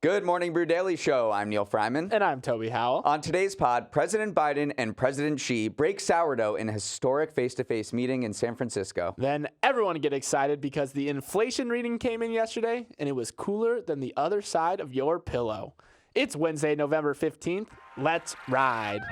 Good morning, Brew Daily Show. I'm Neal Fryman. And I'm Toby Howell. On today's pod, President Biden and President Xi break sourdough in a historic face-to-face meeting in San Francisco. Then everyone get excited because the inflation reading came in yesterday, and it was cooler than the other side of your pillow. It's Wednesday, November 15th. Let's ride.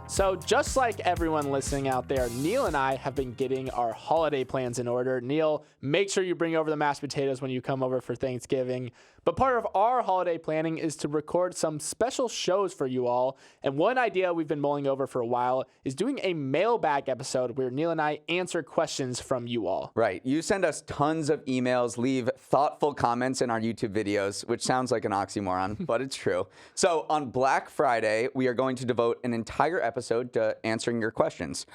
So just like everyone listening out there, Neal and I have been getting our holiday plans in order. Neal, make sure you bring over the mashed potatoes when you come over for Thanksgiving. But part of our holiday planning is to record some special shows for you all. And one idea we've been mulling over for a while is doing a mailbag episode where Neal and I answer questions from you all. Right. You send us tons of emails, leave thoughtful comments in our YouTube videos, which sounds like an oxymoron, but it's true. So on Black Friday, we are going to devote an entire episode to answering your questions.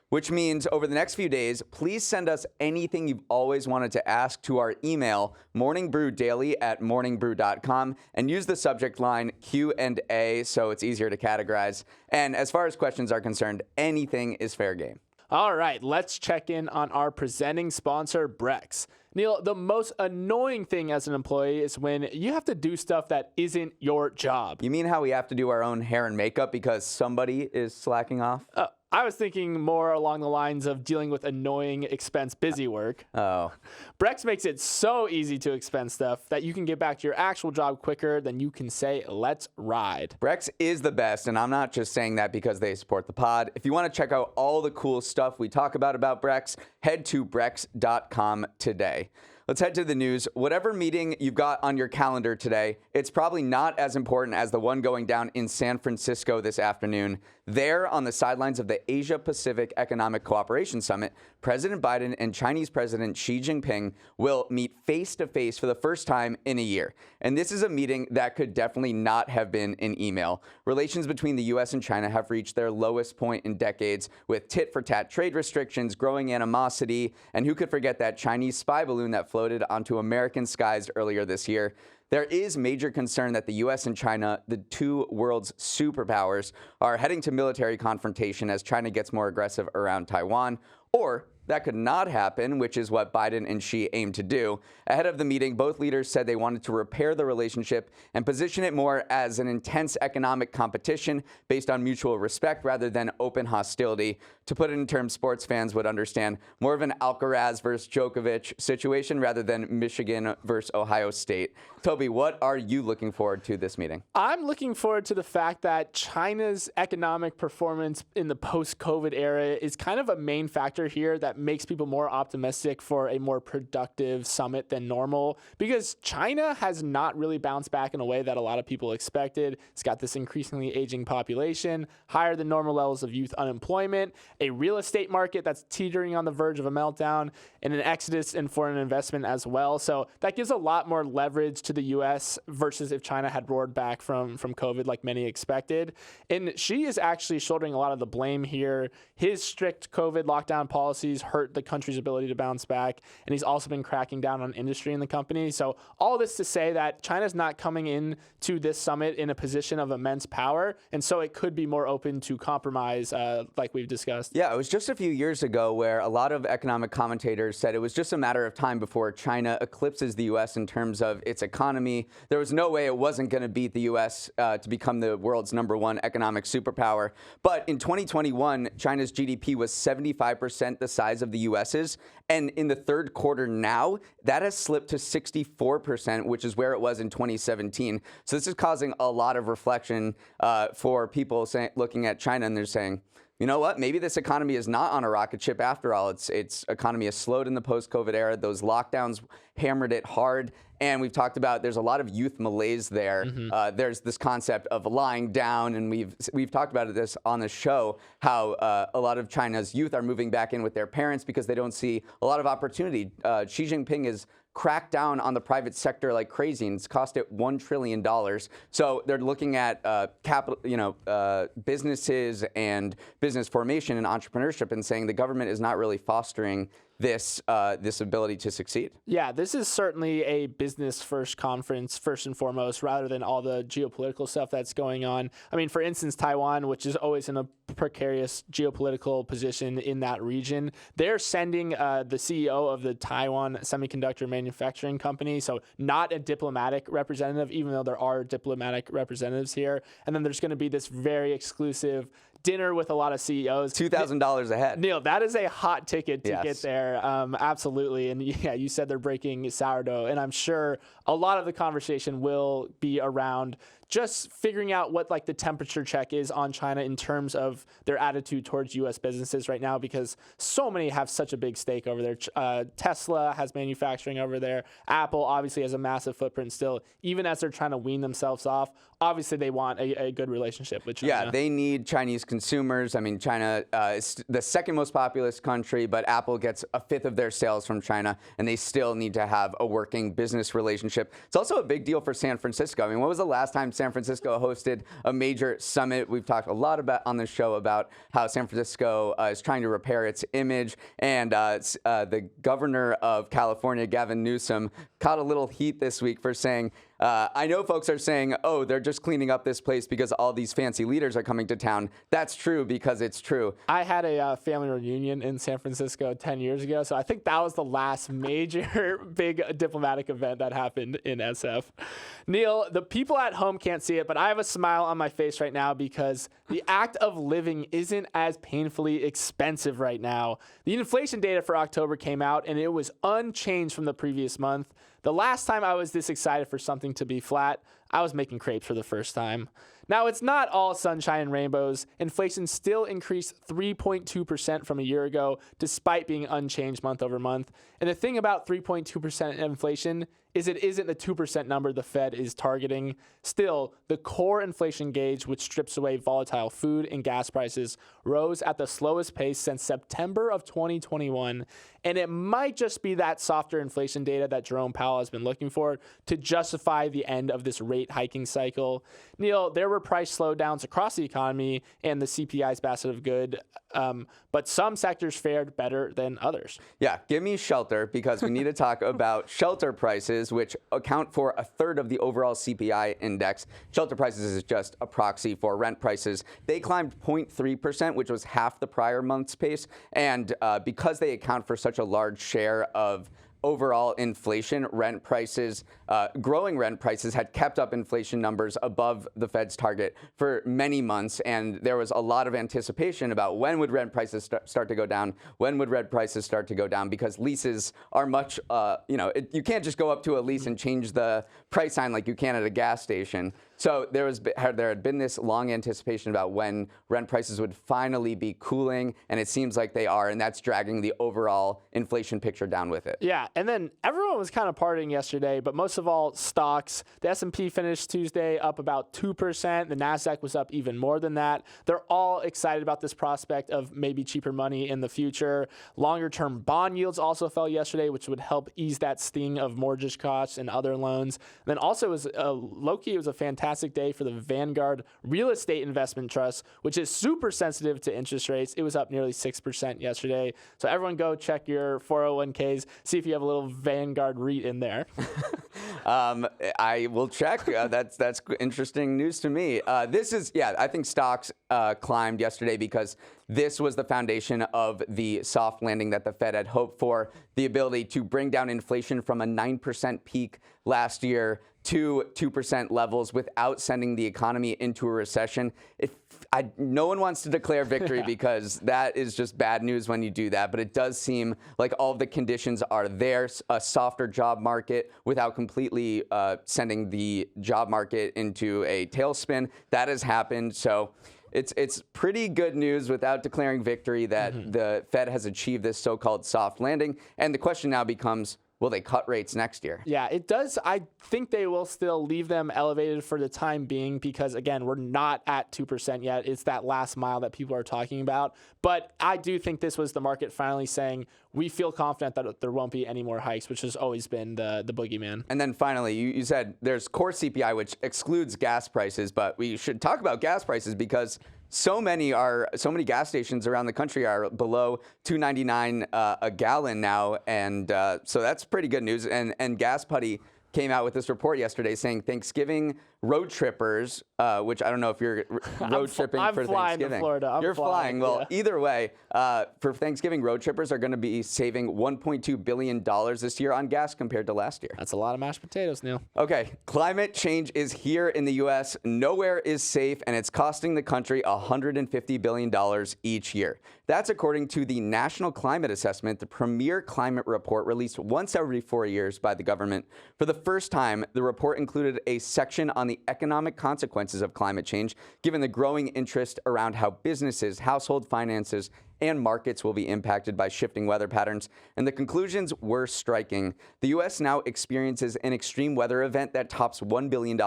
Which means over the next few days, please send us anything you've always wanted to ask to our email, morningbrewdaily@morningbrew.com, and use the subject line Q&A so it's easier to categorize. And as far as questions are concerned, anything is fair game. All right, let's check in on our presenting sponsor, Brex. Neal, the most annoying thing as an employee is when you have to do stuff that isn't your job. You mean how we have to do our own hair and makeup because somebody is slacking off? I was thinking more along the lines of dealing with annoying expense busy work. Oh. Brex makes it so easy to expense stuff that you can get back to your actual job quicker than you can say, let's ride. Brex is the best, and I'm not just saying that because they support the pod. If you want to check out all the cool stuff we talk about Brex, head to brex.com today. Let's head to the news. Whatever meeting you've got on your calendar today, it's probably not as important as the one going down in San Francisco this afternoon. There, on the sidelines of the Asia-Pacific Economic Cooperation Summit, President Biden and Chinese President Xi Jinping will meet face-to-face for the first time in a year. And this is a meeting that could definitely not have been an email. Relations between the U.S. and China have reached their lowest point in decades, with tit-for-tat trade restrictions, growing animosity, and who could forget that Chinese spy balloon that floated onto American skies earlier this year. There is major concern that the U.S. and China, the two world's superpowers, are heading to military confrontation as China gets more aggressive around Taiwan. Or that could not happen, which is what Biden and Xi aim to do. Ahead of the meeting, both leaders said they wanted to repair the relationship and position it more as an intense economic competition based on mutual respect rather than open hostility. To put it in terms sports fans would understand, more of an Alcaraz versus Djokovic situation rather than Michigan versus Ohio State. Toby, what are you looking forward to this meeting? I'm looking forward to the fact that China's economic performance in the post-COVID era is kind of a main factor here that makes people more optimistic for a more productive summit than normal, because China has not really bounced back in a way that a lot of people expected. It's got this increasingly aging population, higher than normal levels of youth unemployment, a real estate market that's teetering on the verge of a meltdown, and an exodus in foreign investment as well. So that gives a lot more leverage to the U.S. versus if China had roared back from COVID like many expected. And Xi is actually shouldering a lot of the blame here. His strict COVID lockdown policies hurt the country's ability to bounce back, and he's also been cracking down on industry in the company. So all this to say that China's not coming in to this summit in a position of immense power, and so it could be more open to compromise like we've discussed. Yeah, it was just a few years ago where a lot of economic commentators said it was just a matter of time before China eclipses the U.S. in terms of its economy. There was no way it wasn't going to beat the U.S. To become the world's #1 economic superpower. But in 2021, China's GDP was 75% the size of the U.S.'s. And in the third quarter now, that has slipped to 64%, which is where it was in 2017. So this is causing a lot of reflection for people looking at China, and they're saying, you know what? Maybe this economy is not on a rocket ship after all. Its economy has slowed in the post-COVID era. Those lockdowns hammered it hard. And we've talked about there's a lot of youth malaise there. There's this concept of lying down, and we've talked about this on the show, how a lot of China's youth are moving back in with their parents because they don't see a lot of opportunity. Xi Jinping is cracked down on the private sector like crazy, and it's cost it $1 trillion. So they're looking at capital, businesses and business formation and entrepreneurship, and saying the government is not really fostering this ability to succeed. Yeah, this is certainly a business first conference, first and foremost, rather than all the geopolitical stuff that's going on. I mean, for instance, Taiwan, which is always in a precarious geopolitical position in that region, they're sending the CEO of the Taiwan Semiconductor Manufacturing Company, so not a diplomatic representative, even though there are diplomatic representatives here. And then there's going to be this very exclusive dinner with a lot of CEOs. $2,000 a head. Neal, that is a hot ticket to Yes. get there. Absolutely. And yeah, you said they're breaking sourdough. And I'm sure a lot of the conversation will be around just figuring out what like the temperature check is on China in terms of their attitude towards U.S. businesses right now, because so many have such a big stake over there. Tesla has manufacturing over there. Apple obviously has a massive footprint still. Even as they're trying to wean themselves off, obviously they want a good relationship with China. Yeah, they need Chinese consumers. I mean, China is the second most populous country, but Apple gets a fifth of their sales from China, and they still need to have a working business relationship. It's also a big deal for San Francisco. I mean, when was the last time San Francisco hosted a major summit? We've talked a lot about on the show about how San Francisco is trying to repair its image, and the governor of California, Gavin Newsom, caught a little heat this week for saying, I know folks are saying, oh, they're just cleaning up this place because all these fancy leaders are coming to town. That's true because it's true. I had a family reunion in San Francisco 10 years ago, so I think that was the last major big diplomatic event that happened in SF. Neal, the people at home can't see it, but I have a smile on my face right now because the act of living isn't as painfully expensive right now. The inflation data for October came out, and it was unchanged from the previous month. The last time I was this excited for something to be flat, I was making crepes for the first time. Now, it's not all sunshine and rainbows. Inflation still increased 3.2% from a year ago, despite being unchanged month over month. And the thing about 3.2% inflation is it isn't the 2% number the Fed is targeting. Still, the core inflation gauge, which strips away volatile food and gas prices, rose at the slowest pace since September of 2021. And it might just be that softer inflation data that Jerome Powell has been looking for to justify the end of this rate hiking cycle. Neal, there were price slowdowns across the economy and the CPI's basket of good, but some sectors fared better than others. Yeah, give me shelter, because we need to talk about shelter prices, which account for a third of the overall CPI index. Shelter prices is just a proxy for rent prices. They climbed 0.3%, which was half the prior month's pace. And because they account for such a large share of overall inflation, rent prices, growing rent prices had kept up inflation numbers above the Fed's target for many months. And there was a lot of anticipation about when would rent prices start to go down, when would rent prices start to go down, because leases are much, you can't just go up to a lease and change the price sign like you can at a gas station. So there had been this long anticipation about when rent prices would finally be cooling, and it seems like they are, and that's dragging the overall inflation picture down with it. Yeah, and then everyone was kind of partying yesterday, but most of all, stocks. The S&P finished Tuesday up about 2%. The NASDAQ was up even more than that. They're all excited about this prospect of maybe cheaper money in the future. Longer-term bond yields also fell yesterday, which would help ease that sting of mortgage costs and other loans. And then also, it was a fantastic day for the Vanguard Real Estate Investment Trust, which is super sensitive to interest rates. It was up nearly 6% yesterday. So everyone go check your 401ks, see if you have a little Vanguard REIT in there. I will check. That's interesting news to me. I think stocks climbed yesterday because this was the foundation of the soft landing that the Fed had hoped for, the ability to bring down inflation from a 9% peak last year to 2% levels without sending the economy into a recession. No one wants to declare victory because that is just bad news when you do that, but it does seem like all of the conditions are there. A softer job market without completely sending the job market into a tailspin. That has happened. So it's pretty good news without declaring victory that the Fed has achieved this so-called soft landing. And the question now becomes, will they cut rates next year? Yeah, it does. I think they will still leave them elevated for the time being because, again, we're not at 2% yet. It's that last mile that people are talking about. But I do think this was the market finally saying, we feel confident that there won't be any more hikes, which has always been the boogeyman. And then finally, you said there's core CPI, which excludes gas prices, but we should talk about gas prices because So many gas stations around the country are below $2.99 a gallon now, and so that's pretty good news. And Gas Putty came out with this report yesterday saying Thanksgiving road trippers, which I don't know if you're road tripping I'm for flying Thanksgiving. to Florida. You're flying. Well, yeah. either way, for Thanksgiving, road trippers are going to be saving $1.2 billion this year on gas compared to last year. That's a lot of mashed potatoes, Neal. Okay, climate change is here in the U.S. Nowhere is safe, and it's costing the country $150 billion each year. That's according to the National Climate Assessment, the premier climate report released once every 4 years by the government. For the first time, the report included a section on the economic consequences of climate change, given the growing interest around how businesses, household finances, and markets will be impacted by shifting weather patterns. And the conclusions were striking. The U.S. now experiences an extreme weather event that tops $1 billion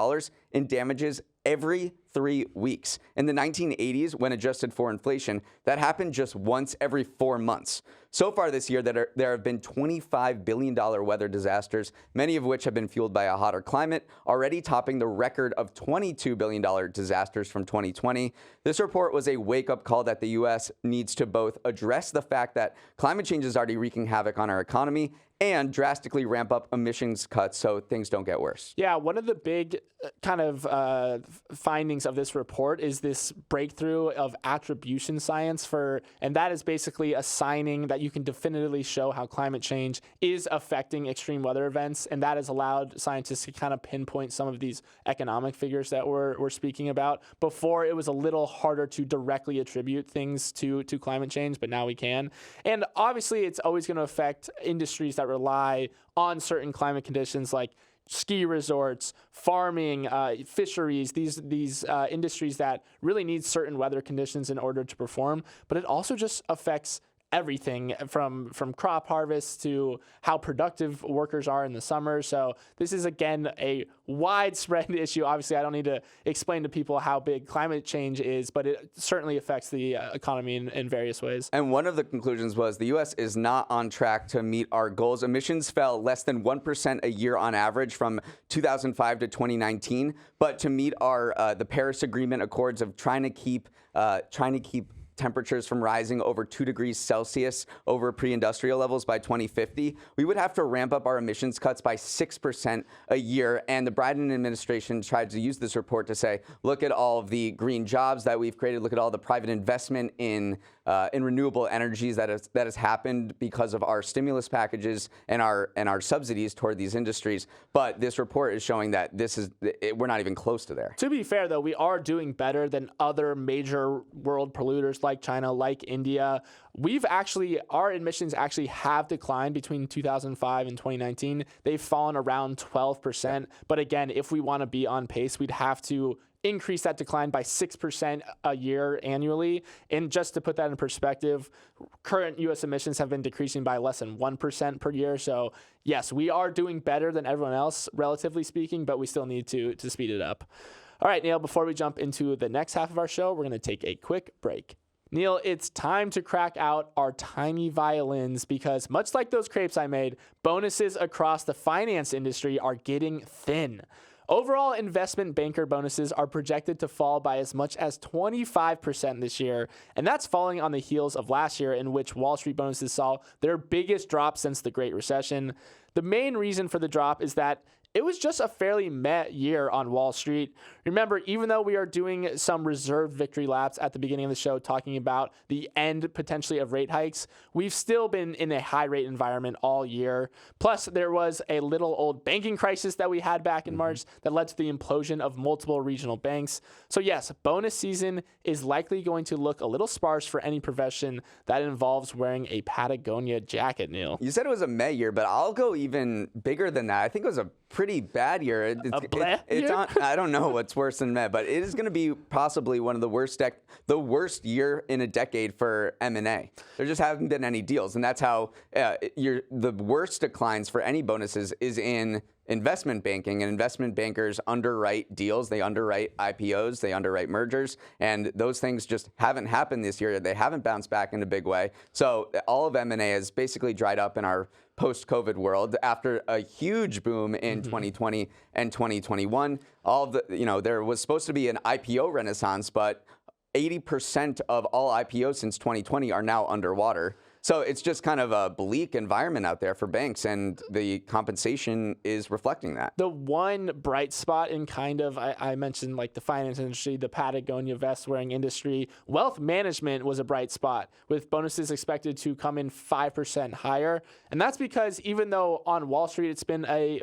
in damages every 3 weeks. In the 1980s, when adjusted for inflation, that happened just once every 4 months. So far this year, there have been $25 billion weather disasters, many of which have been fueled by a hotter climate, already topping the record of $22 billion disasters from 2020. This report was a wake-up call that the U.S. needs to both address the fact that climate change is already wreaking havoc on our economy and drastically ramp up emissions cuts so things don't get worse. Yeah, one of the big kind of findings of this report is this breakthrough of attribution science and that is basically assigning that you can definitively show how climate change is affecting extreme weather events, and that has allowed scientists to kind of pinpoint some of these economic figures that we're speaking about. Before, it was a little harder to directly attribute things to climate change, but now we can. And obviously, it's always going to affect industries that rely on certain climate conditions like ski resorts, farming, fisheries, these industries that really need certain weather conditions in order to perform. But it also just affects everything from crop harvest to how productive workers are in the summer. So this is, again, a widespread issue. Obviously, I don't need to explain to people how big climate change is, but it certainly affects the economy in various ways. And one of the conclusions was the U.S. is not on track to meet our goals. Emissions fell less than 1% a year on average from 2005 to 2019. But to meet the Paris Agreement accords of trying to keep temperatures from rising over 2 degrees Celsius over pre-industrial levels by 2050, we would have to ramp up our emissions cuts by 6% a year. And the Biden administration tried to use this report to say, look at all of the green jobs that we've created, look at all the private investment in renewable energies that has happened because of our stimulus packages and our subsidies toward these industries. But this report is showing that we're not even close to there. To be fair, though, we are doing better than other major world polluters like China, like India. Our emissions actually have declined between 2005 and 2019. They've fallen around 12%. But again, if we want to be on pace, we'd have to increase that decline by 6% a year annually. And just to put that in perspective, current U.S. emissions have been decreasing by less than 1% per year. So yes, we are doing better than everyone else, relatively speaking, but we still need to speed it up. All right, Neal, before we jump into the next half of our show, we're going to take a quick break. Neal, it's time to crack out our tiny violins because much like those crepes I made, bonuses across the finance industry are getting thin. Overall, investment banker bonuses are projected to fall by as much as 25% this year, and that's following on the heels of last year in which Wall Street bonuses saw their biggest drop since the Great Recession. The main reason for the drop is that it was just a fairly meh year on Wall Street. Remember, even though we are doing some reserved victory laps at the beginning of the show talking about the end potentially of rate hikes, we've still been in a high rate environment all year. Plus, there was a little old banking crisis that we had back in March that led to the implosion of multiple regional banks. So yes, bonus season is likely going to look a little sparse for any profession that involves wearing a Patagonia jacket, Neal. You said it was a May year, but I'll go even bigger than that. I think it was a pretty bad year. I don't know what's worse than May, but it is going to be possibly one of the worst year in a decade for M&A. There just haven't been any deals, and that's how the worst declines for any bonuses is in investment banking, and investment bankers underwrite deals, they underwrite IPOs, they underwrite mergers, and those things just haven't happened this year. They haven't bounced back in a big way. So all of M&A has basically dried up in our post-COVID world after a huge boom in 2020 and 2021. There was supposed to be an IPO renaissance, but 80% of all IPOs since 2020 are now underwater. So it's just kind of a bleak environment out there for banks, and the compensation is reflecting that. The one bright spot in kind of, I mentioned like the finance industry, the Patagonia vest wearing industry, wealth management was a bright spot with bonuses expected to come in 5% higher. And that's because even though on Wall Street it's been a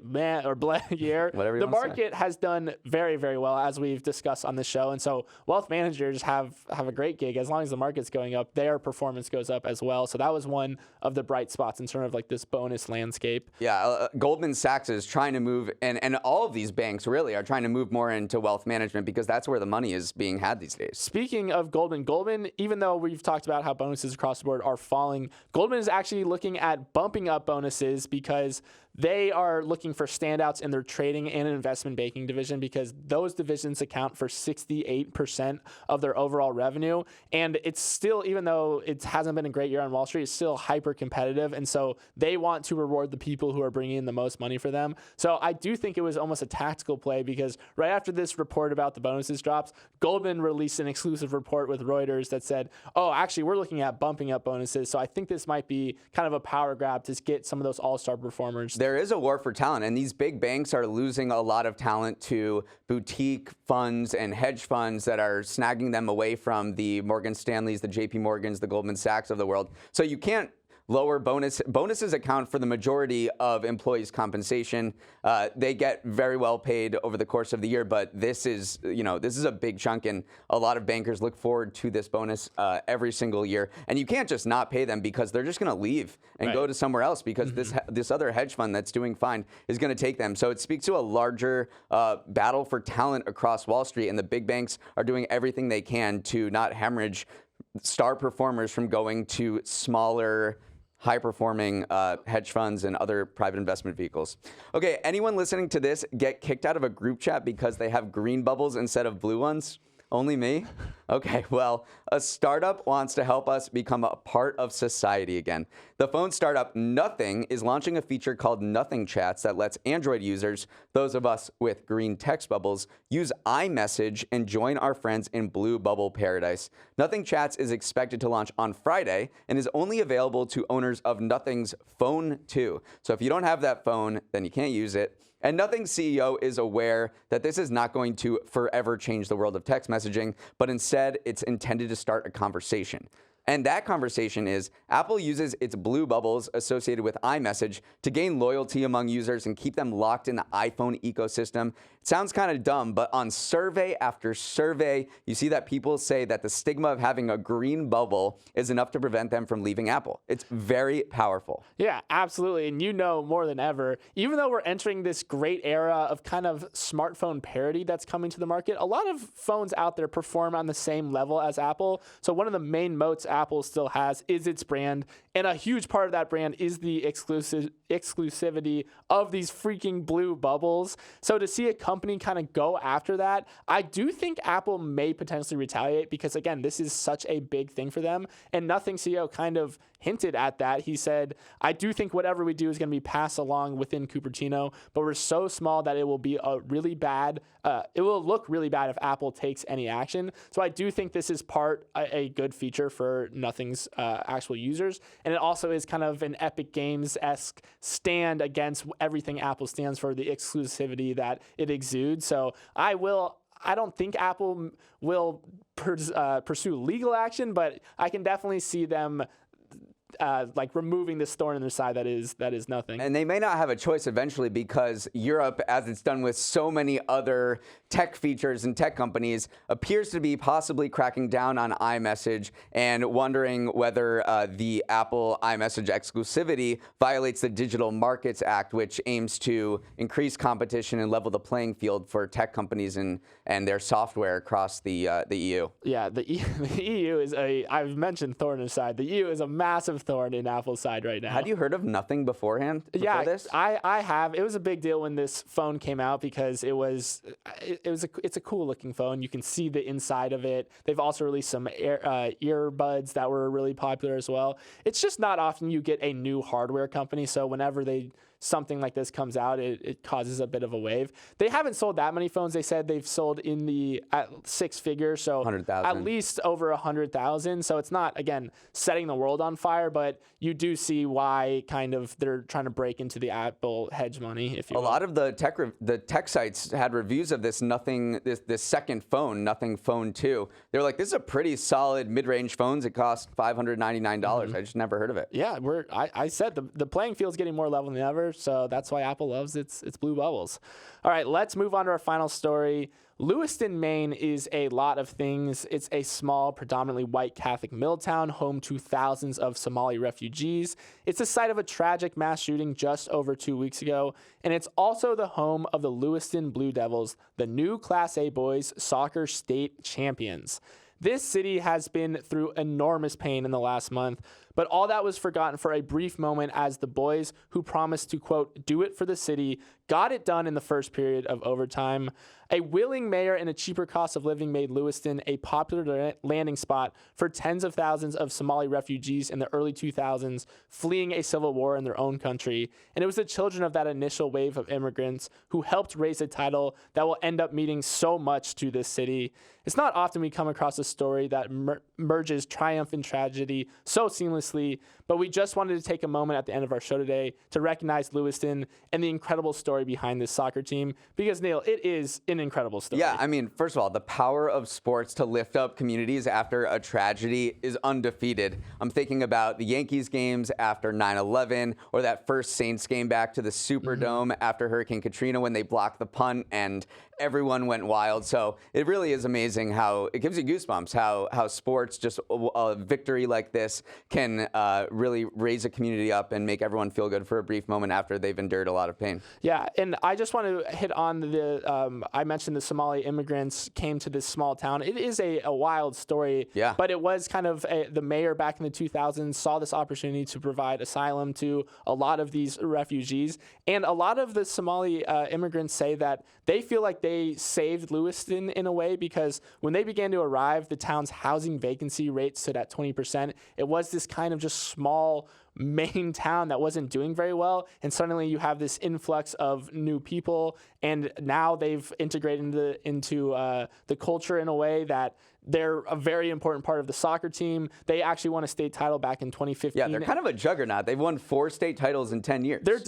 year, the market has done very, very well, as we've discussed on the show. And so wealth managers have a great gig. As long as the market's going up, their performance goes up as well. So that was one of the bright spots in terms of like this bonus landscape. Yeah, Goldman Sachs is trying to move, and all of these banks really are trying to move more into wealth management because that's where the money is being had these days. Speaking of Goldman, even though we've talked about how bonuses across the board are falling, Goldman is actually looking at bumping up bonuses because they are looking for standouts in their trading and investment banking division, because those divisions account for 68% of their overall revenue. And it's still, even though it hasn't been a great year on Wall Street, it's still hyper competitive. And so they want to reward the people who are bringing in the most money for them. So I do think it was almost a tactical play, because right after this report about the bonuses drops, Goldman released an exclusive report with Reuters that said, oh, actually, we're looking at bumping up bonuses. So I think this might be kind of a power grab to get some of those all-star performers. There is a war for talent, and these big banks are losing a lot of talent to boutique funds and hedge funds that are snagging them away from the Morgan Stanleys, the JP Morgans, the Goldman Sachs of the world. So you can't lower bonuses account for the majority of employees' compensation. They get very well paid over the course of the year, but this is a big chunk, and a lot of bankers look forward to this bonus every single year. And you can't just not pay them, because they're just going to leave and go to somewhere else, because this other hedge fund that's doing fine is going to take them. So it speaks to a larger battle for talent across Wall Street, and the big banks are doing everything they can to not hemorrhage star performers from going to smaller, high-performing hedge funds and other private investment vehicles. Okay, anyone listening to this get kicked out of a group chat because they have green bubbles instead of blue ones? Only me? Okay, well, a startup wants to help us become a part of society again. The phone startup Nothing is launching a feature called Nothing Chats that lets Android users, those of us with green text bubbles, use iMessage and join our friends in blue bubble paradise. Nothing Chats is expected to launch on Friday and is only available to owners of Nothing's Phone 2. So if you don't have that phone, then you can't use it. And Nothing's CEO is aware that this is not going to forever change the world of text messaging, but instead it's intended to start a conversation. And that conversation is Apple uses its blue bubbles associated with iMessage to gain loyalty among users and keep them locked in the iPhone ecosystem. It sounds kind of dumb, but on survey after survey, you see that people say that the stigma of having a green bubble is enough to prevent them from leaving Apple. It's very powerful. Yeah, absolutely. And you know more than ever, even though we're entering this great era of kind of smartphone parity that's coming to the market, a lot of phones out there perform on the same level as Apple. So one of the main moats Apple still has is its brand, and a huge part of that brand is the exclusivity of these freaking blue bubbles. So to see a company kind of go after that, I do think Apple may potentially retaliate, because again, this is such a big thing for them, and Nothing CEO kind of hinted at that. He said, I do think whatever we do is going to be passed along within Cupertino, but we're so small that it will be a really bad, it will look really bad if Apple takes any action. So I do think this is a good feature for Nothing's actual users. And it also is kind of an Epic Games-esque stand against everything Apple stands for, the exclusivity that it exudes. So I don't think Apple will pursue legal action, but I can definitely see them like removing this thorn in their side that is Nothing. And they may not have a choice eventually, because Europe, as it's done with so many other tech features and tech companies, appears to be possibly cracking down on iMessage and wondering whether the Apple iMessage exclusivity violates the Digital Markets Act, which aims to increase competition and level the playing field for tech companies and their software across the EU. Yeah, the EU is I've mentioned thorn in the side. The EU is a massive thorn in Apple's side right now. Had you heard of Nothing beforehand? Before this? I have. It was a big deal when this phone came out, because it's a cool looking phone. You can see the inside of it. They've also released some earbuds that were really popular as well. It's just not often you get a new hardware company. So whenever they something like this comes out, it causes a bit of a wave. They haven't sold that many phones. They said they've sold in the six figures, so 100,000. at least over 100,000. So it's not, again, setting the world on fire, but you do see why kind of they're trying to break into the Apple hedge money, if you will. A lot of the tech sites had reviews of this this second phone, Nothing Phone 2. They were like, this is a pretty solid mid-range phones. It costs $599. I just never heard of it. Yeah, I said the playing field's getting more level than ever, so that's why Apple loves its blue bubbles. All right, let's move on to our final story. Lewiston, Maine is a lot of things. It's a small, predominantly white Catholic mill town, home to thousands of Somali refugees. It's the site of a tragic mass shooting just over 2 weeks ago, and it's also the home of the Lewiston Blue Devils, the new Class A boys soccer state champions. This city has been through enormous pain in the last month, but all that was forgotten for a brief moment as the boys, who promised to, quote, do it for the city, got it done in the first period of overtime. A willing mayor and a cheaper cost of living made Lewiston a popular landing spot for tens of thousands of Somali refugees in the early 2000s fleeing a civil war in their own country. And it was the children of that initial wave of immigrants who helped raise a title that will end up meaning so much to this city. It's not often we come across a story that merges triumph and tragedy so seamlessly, but we just wanted to take a moment at the end of our show today to recognize Lewiston and the incredible story behind this soccer team, because, Neal, it is an incredible story. Yeah, I mean, first of all, the power of sports to lift up communities after a tragedy is undefeated. I'm thinking about the Yankees games after 9/11, or that first Saints game back to the Superdome after Hurricane Katrina when they blocked the punt and everyone went wild. So it really is amazing how it gives you goosebumps, how sports, just a victory like this, can really raise a community up and make everyone feel good for a brief moment after they've endured a lot of pain. Yeah, and I just want to hit on I mentioned the Somali immigrants came to this small town. It is a wild story, yeah, but it was kind of the mayor back in the 2000s saw this opportunity to provide asylum to a lot of these refugees. And a lot of the Somali immigrants say that they feel like they saved Lewiston in a way, because when they began to arrive, the town's housing vacancy rate stood at 20%. It was this kind of just small Maine town that wasn't doing very well, and suddenly you have this influx of new people, and now they've integrated into the culture in a way that they're a very important part of the soccer team. They actually won a state title back in 2015. Yeah, they're kind of a juggernaut. They've won 4 state titles in 10 years. They're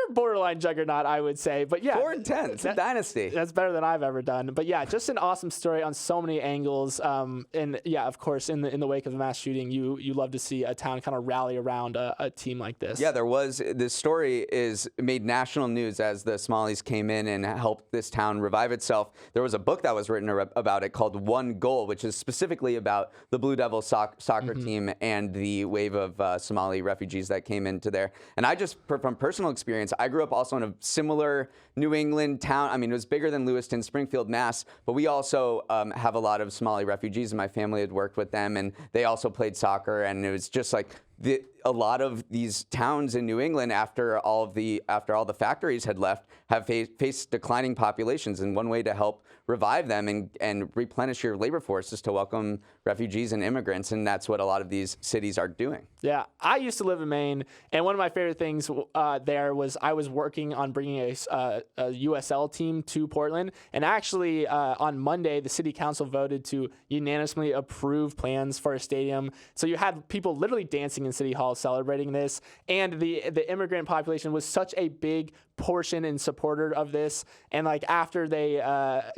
borderline juggernaut, I would say. But yeah, 4 and 10. It's a dynasty. That's better than I've ever done. But yeah, just an awesome story on so many angles. And yeah, of course, in the wake of the mass shooting, you love to see a town kind of rally around a team like this. Yeah, this story made national news as the Somalis came in and helped this town revive itself. There was a book that was written about it called One Goal, which is specifically about the Blue Devil soccer team and the wave of Somali refugees that came into there. And I just, from personal experience, I grew up also in a similar New England town. I mean, it was bigger than Lewiston, Springfield, Mass, but we also have a lot of Somali refugees, and my family had worked with them, and they also played soccer, and it was just like a lot of these towns in New England, after all the factories had left, have faced declining populations, and one way to help revive them and replenish your labor force is to welcome refugees and immigrants, and that's what a lot of these cities are doing. Yeah, I used to live in Maine, and one of my favorite things there was I was working on bringing a USL team to Portland, and actually on Monday, the city council voted to unanimously approve plans for a stadium. So you had people literally dancing in City Hall celebrating this, and the immigrant population was such a big portion and supporter of this, and like after they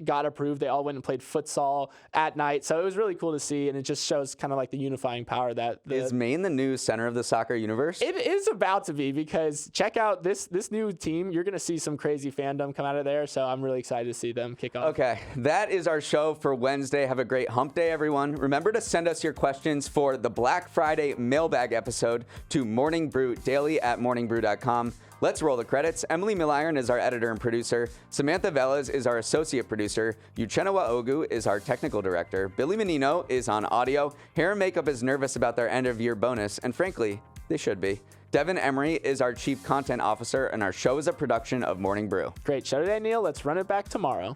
got approved, they all went and played futsal at night. So it was really cool to see, and it just shows kind of like the unifying power that is Maine the new center of the soccer universe? It is about to be, because check out this new team. You're going to see some crazy fandom come out of there, so I'm really excited to see them kick off. Okay, that is our show for Wednesday. Have a great hump day, everyone. Remember to send us your questions for the Black Friday mailbag episode to morningbrew@morningbrew.com. Let's roll the credits. Emily Milliron is our editor and producer. Samantha Velez is our associate producer. Uchenna Ogu is our technical director. Billy Menino is on audio. Hair and makeup is nervous about their end-of-year bonus, and frankly, they should be. Devin Emery is our chief content officer, and our show is a production of Morning Brew. Great show today, Neal. Let's run it back tomorrow.